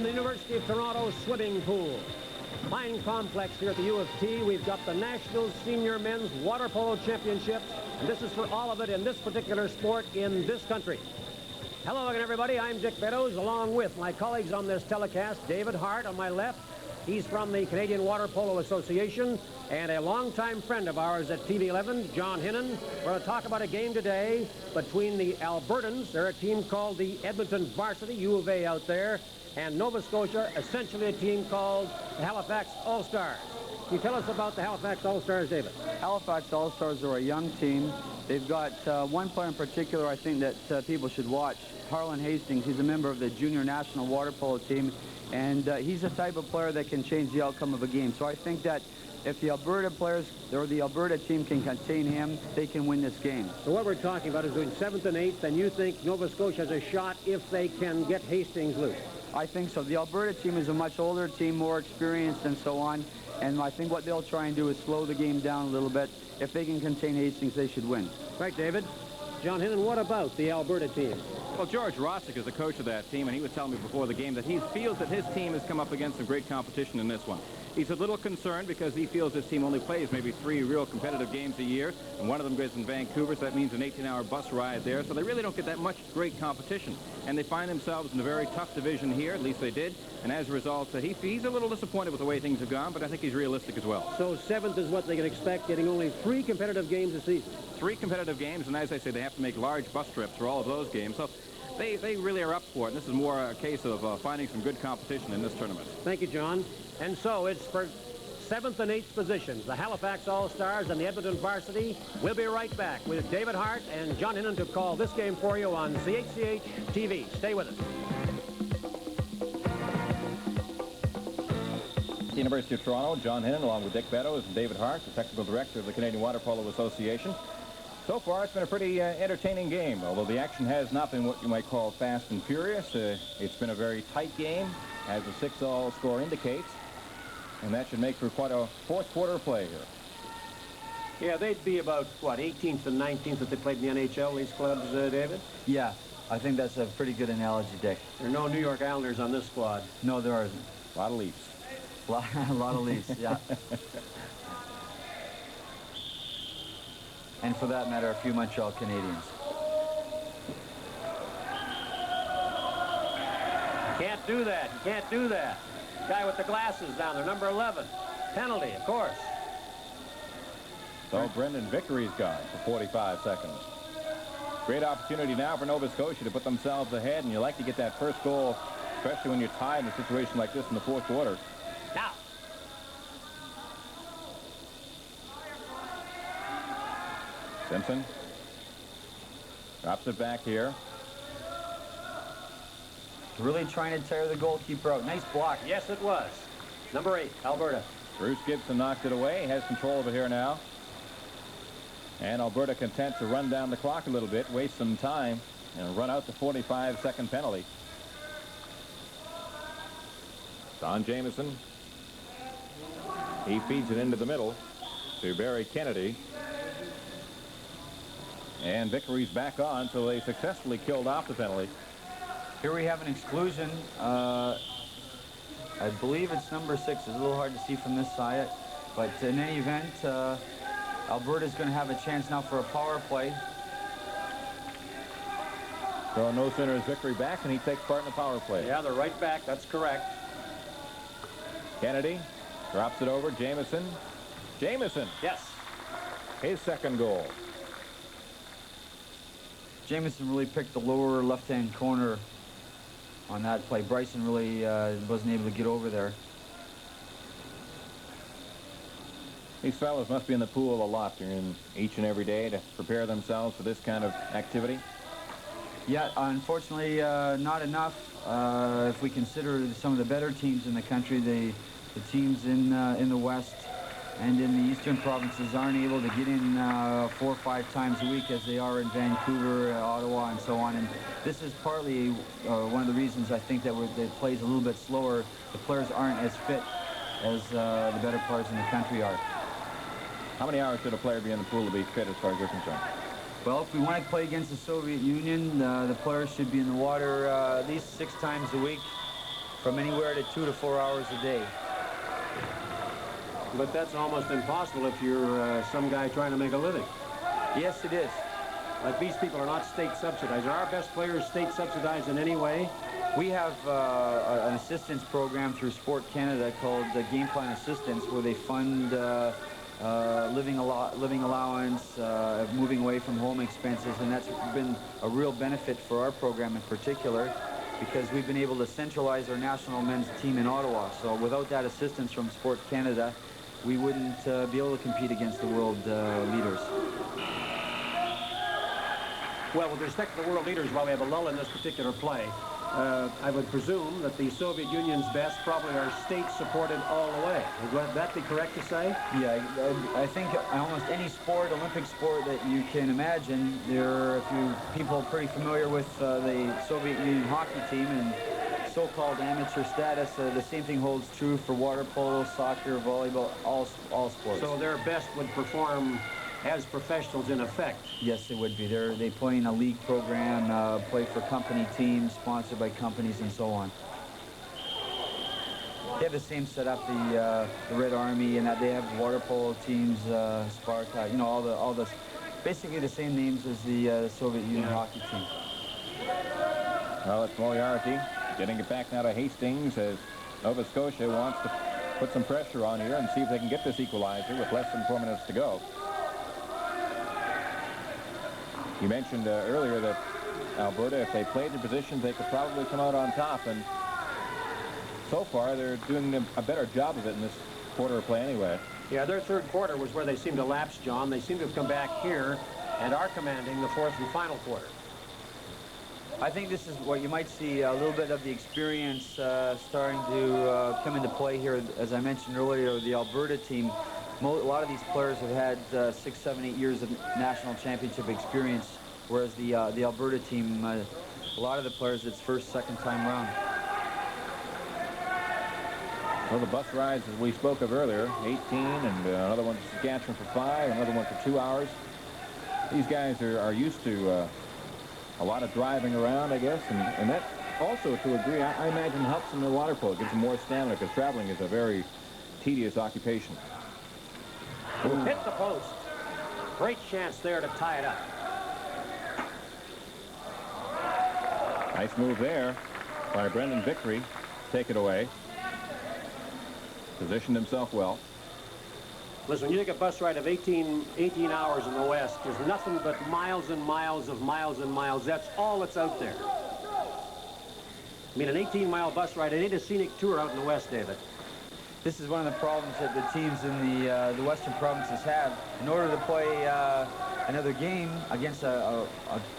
the University of Toronto swimming pool. Fine complex here at the U of T. We've got the National Senior Men's Water Polo Championships, and this is for all of it in this particular sport in this country. Hello again, everybody. I'm Dick Beddoes, along with my colleagues on this telecast, David Hart on my left. He's from the Canadian Water Polo Association, and a longtime friend of ours at TV11, John Hinnon. We're going to talk about a game today between the Albertans. They're a team called the Edmonton Varsity, U of A out there, and Nova Scotia, essentially a team called the Halifax All-Stars. Can you tell us about the Halifax All-Stars, David? Halifax All-Stars are a young team. They've got one player in particular I think that people should watch, Harlan Hastings. He's a member of the junior national water polo team, and he's the type of player that can change the outcome of a game. So I think that if the Alberta players or the Alberta team can contain him, they can win this game. So what we're talking about is doing 7th and 8th, and you think Nova Scotia has a shot if they can get Hastings loose? I think so. The Alberta team is a much older team, more experienced and so on, and I think what they'll try and do is slow the game down a little bit. If they can contain Hastings, they should win. Right, David. John Hinnon, what about the Alberta team? Well, George Rossick is the coach of that team, and he was telling me before the game that he feels that his team has come up against some great competition in this one. He's a little concerned because he feels his team only plays maybe 3 real competitive games a year, and one of them goes in Vancouver, so that means an 18-hour bus ride there, so they really don't get that much great competition. And they find themselves in a very tough division here, at least they did, and as a result, he's a little disappointed with the way things have gone, but I think he's realistic as well. So 7th is what they can expect, getting only 3 competitive games a season. 3 competitive games, and as I say, they have to make large bus trips for all of those games, so they really are up for it, and this is more a case of finding some good competition in this tournament. Thank you, John. And so it's for 7th and 8th positions, the Halifax All-Stars and the Edmonton Varsity. We'll be right back with David Hart and John Hinnon to call this game for you on CHCH TV. Stay with us. The University of Toronto, John Hinnon, along with Dick Beddoes and David Hart, the technical director of the Canadian Water Polo Association. So far, it's been a pretty entertaining game, although the action has not been what you might call fast and furious. It's been a very tight game, as the 6-all score indicates, and that should make for quite a fourth quarter play here. Yeah, they'd be about, what, 18th and 19th if they played in the NHL, these clubs, David? Yeah, I think that's a pretty good analogy, Dick. There are no New York Islanders on this squad. No, there aren't. A lot of Leafs. A lot of Leafs, yeah. And for that matter, a few Montreal Canadiens. You can't do that. You can't do that. Guy with the glasses down there, number 11. Penalty, of course. So Brendan Vickery's gone for 45 seconds. Great opportunity now for Nova Scotia to put themselves ahead, and you like to get that first goal, especially when you're tied in a situation like this in the fourth quarter. Now. Simpson drops it back here. Really trying to tire the goalkeeper out. Nice block. Yes, it was. Number 8, Alberta. Bruce Gibson knocked it away. Has control of it here now. And Alberta content to run down the clock a little bit, waste some time, and run out the 45-second penalty. Don Jamieson. He feeds it into the middle to Barry Kennedy. And Vickery's back on, so they successfully killed off the penalty. Here we have an exclusion. I believe it's number 6. It's a little hard to see from this side. But in any event, Alberta's going to have a chance now for a power play. So no sooner is Vickery back, and he takes part in the power play. Yeah, they're right back. That's correct. Kennedy drops it over. Jamieson. Jamieson. Yes. His second goal. Jamieson really picked the lower left-hand corner on that play. Bryson really wasn't able to get over there. These fellows must be in the pool a lot during each and every day to prepare themselves for this kind of activity. Yeah, unfortunately, not enough. If we consider some of the better teams in the country, the teams in the West and in the eastern provinces aren't able to get in 4 or 5 times a week as they are in Vancouver, Ottawa, and so on. And this is partly one of the reasons I think that it plays a little bit slower. The players aren't as fit as the better players in the country are. How many hours should a player be in the pool to be fit as far as you're concerned? Well, if we want to play against the Soviet Union, the players should be in the water at least 6 times a week. from anywhere to 2 to 4 hours a day. But that's almost impossible if you're some guy trying to make a living. Yes, it is. Like, these people are not state subsidized. Are our best players state subsidized in any way? We have an assistance program through Sport Canada called Game Plan Assistance, where they fund living allowance, moving away from home expenses, and that's been a real benefit for our program in particular, because we've been able to centralize our national men's team in Ottawa. So without that assistance from Sport Canada, we wouldn't be able to compete against the world leaders. Well, with respect to the world leaders, while we have a lull in this particular play, I would presume that the Soviet Union's best probably are state-supported all the way. Would that be correct to say? Yeah, I think almost any sport, Olympic sport that you can imagine, there are a few people pretty familiar with the Soviet Union hockey team and so-called amateur status. The same thing holds true for water polo, soccer, volleyball, all sports. So their best would perform as professionals in effect. Yes, it would be. They play in a league program, play for company teams, sponsored by companies, and so on. They have the same setup, the Red Army, and that they have water polo teams, Sparta, you know, all the basically the same names as the Soviet Union hockey team. Well, it's Moriarty getting it back now to Hastings as Nova Scotia wants to put some pressure on here and see if they can get this equalizer with less than 4 minutes to go. You mentioned earlier that Alberta, if they played the positions, they could probably come out on top, and so far they're doing a better job of it in this quarter of play anyway. Yeah, their third quarter was where they seemed to lapse, John. They seem to have come back here and are commanding the fourth and final quarter. I think this is what you might see a little bit of the experience starting to come into play here. As I mentioned earlier, the Alberta team, a lot of these players have had 6, 7, 8 years of national championship experience, whereas the Alberta team, a lot of the players, it's first, second time round. Well, the bus rides, as we spoke of earlier, 18, and another one to Saskatchewan for 5, another one for 2 hours. These guys are used to a lot of driving around, I guess, and that also, to a degree, I imagine helps them in the water polo. It gives them more stamina, because traveling is a very tedious occupation. Hit the post. Great chance there to tie it up. Nice move there by Brendan Vickery. Take it away. Positioned himself well. Listen, when you take a bus ride of 18 hours in the West, there's nothing but miles and miles of miles and miles. That's all that's out there. I mean, an 18-mile bus ride, it ain't a scenic tour out in the West, David. This is one of the problems that the teams in the Western provinces have. In order to play another game against a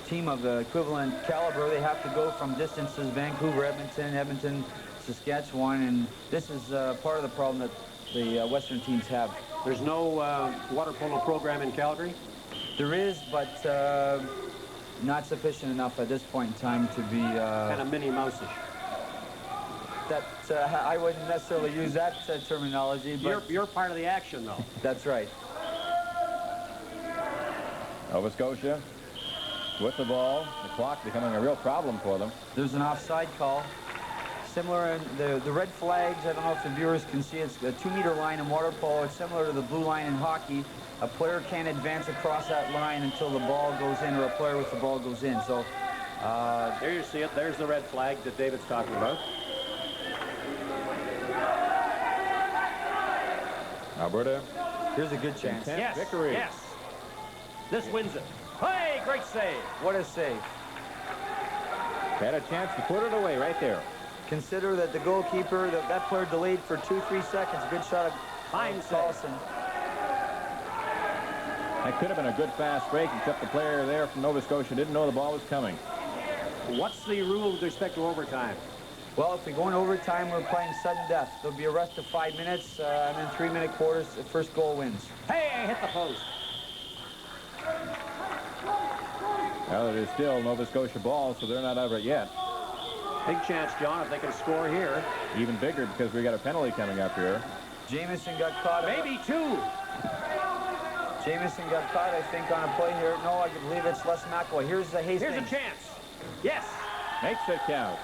team of the equivalent caliber, they have to go from distances: Vancouver, Edmonton, Saskatchewan, and this is part of the problem that the Western teams have. There's no water polo program in Calgary? There is, but not sufficient enough at this point in time to be... kind of Minnie Mouse-ish. That I wouldn't necessarily use that terminology, but... You're part of the action, though. That's right. Nova Scotia with the ball. The clock becoming a real problem for them. There's an offside call. Similar in the red flags, I don't know if the viewers can see, it's a 2-meter line in water polo. It's similar to the blue line in hockey. A player can't advance across that line until the ball goes in, or a player with the ball goes in. So there you see it. There's the red flag that David's talking about. Alberta. Here's a good chance. Yes, Vickery. yes. This wins it. Hey, great save. What a save. Had a chance to put it away right there. Consider that the goalkeeper, that player delayed for 2-3 seconds. Good shot of Fine Carlson. That could have been a good fast break, except the player there from Nova Scotia didn't know the ball was coming. What's the rule with respect to overtime? Well, if we go in overtime, we're playing sudden death. There'll be a rest of 5 minutes, and then 3-minute quarters. The first goal wins. Hey, hit the post. Well, it is still Nova Scotia ball, so they're not over it yet. Big chance, John, if they can score here. Even bigger because we got a penalty coming up here. Jamieson got caught. Maybe 2. Jamieson got caught, I think, on a play here. No, I believe it's Les McAvoy. Here's the Hastings. Here's a chance. Yes. Makes it count.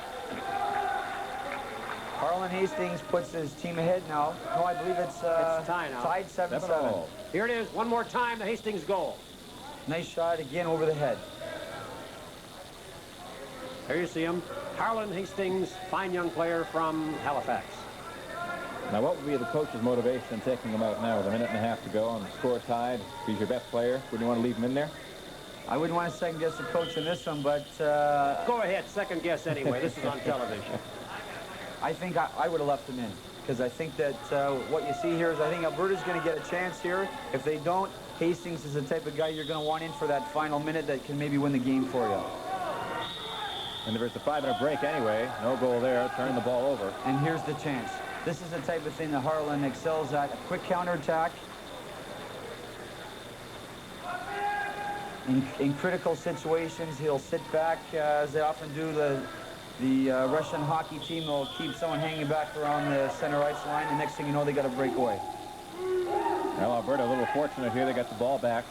Harlan Hastings puts his team ahead now. No, I believe it's tie now. tied 7-7. Here it is, one more time, the Hastings goal. Nice shot again over the head. There you see him, Harlan Hastings, fine young player from Halifax. Now, what would be the coach's motivation in taking him out now with a minute and a half to go and the score tied? If he's your best player, wouldn't you want to leave him in there? I wouldn't want to second guess the coach in this one, but go ahead, second guess anyway. This is on television. I think I would have left him in, because I think that what you see here is I think Alberta's going to get a chance here. If they don't, Hastings is the type of guy you're going to want in for that final minute that can maybe win the game for you. And there's a 5-minute break anyway. No goal there. Turn the ball over. And here's the chance. This is the type of thing that Harlan excels at. A quick counterattack. In critical situations, he'll sit back, as they often do. The Russian hockey team will keep someone hanging back around the center ice line. The next thing you know, they got a breakaway. Well, Alberta a little fortunate here. They got the ball back.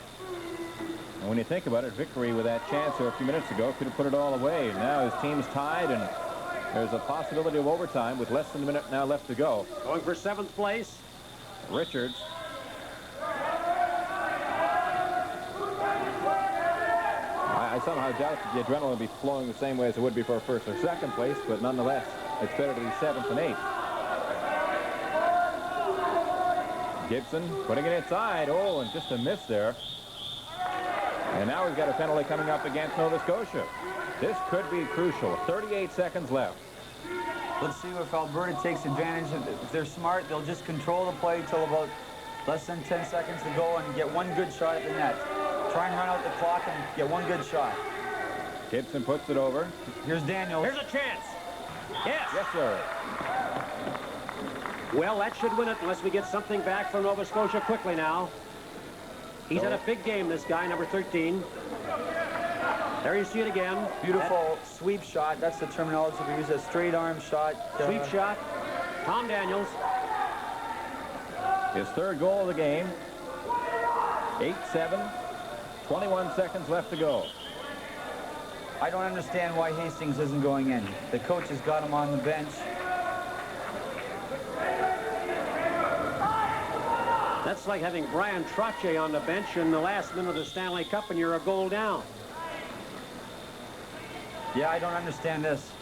And when you think about it, Vickery with that chance here a few minutes ago could have put it all away. Now his team's tied, and there's a possibility of overtime with less than a minute now left to go. Going for 7th place. Richards. I somehow doubt that the adrenaline would be flowing the same way as it would be for 1st or 2nd place, but nonetheless, it's better to be 7th and 8th. Gibson putting it inside. Oh, and just a miss there. And now we've got a penalty coming up against Nova Scotia. This could be crucial. 38 seconds left. Let's see if Alberta takes advantage. If they're smart, they'll just control the play till about less than 10 seconds to go and get one good shot at the net. Try and run out the clock and get one good shot. Gibson puts it over. Here's Daniels. Here's a chance. Yes. Yes, sir. Well, that should win it unless we get something back from Nova Scotia quickly now. He's had a big game, this guy, number 13. There you see it again. Beautiful sweep shot. That's the terminology we use. A straight arm shot. Sweep shot. Tom Daniels. His 3rd goal of the game. 8-7. 21 seconds left to go. I don't understand why Hastings isn't going in. The coach has got him on the bench. That's like having Brian Trottier on the bench in the last minute of the Stanley Cup and you're a goal down. Yeah, I don't understand this.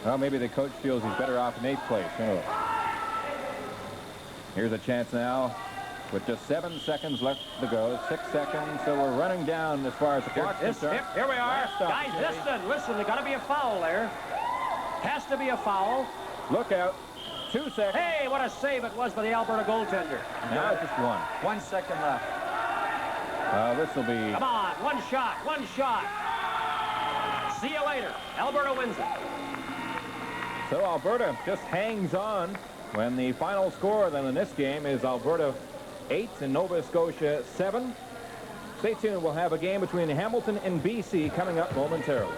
Well, maybe the coach feels he's better off in 8th place. Oh. Here's a chance now with just 7 seconds left to go. 6 seconds, so we're running down as far as the clock's concerned. Here we are. Guys, listen, there's got to be a foul there. Has to be a foul. Look out. 2 seconds. Hey, what a save it was by the Alberta goaltender. Now just 1. 1 second left. This will be... Come on, one shot. See you later. Alberta wins it. So Alberta just hangs on when the final score then in this game is Alberta 8 and Nova Scotia 7. Stay tuned. We'll have a game between Hamilton and BC coming up momentarily.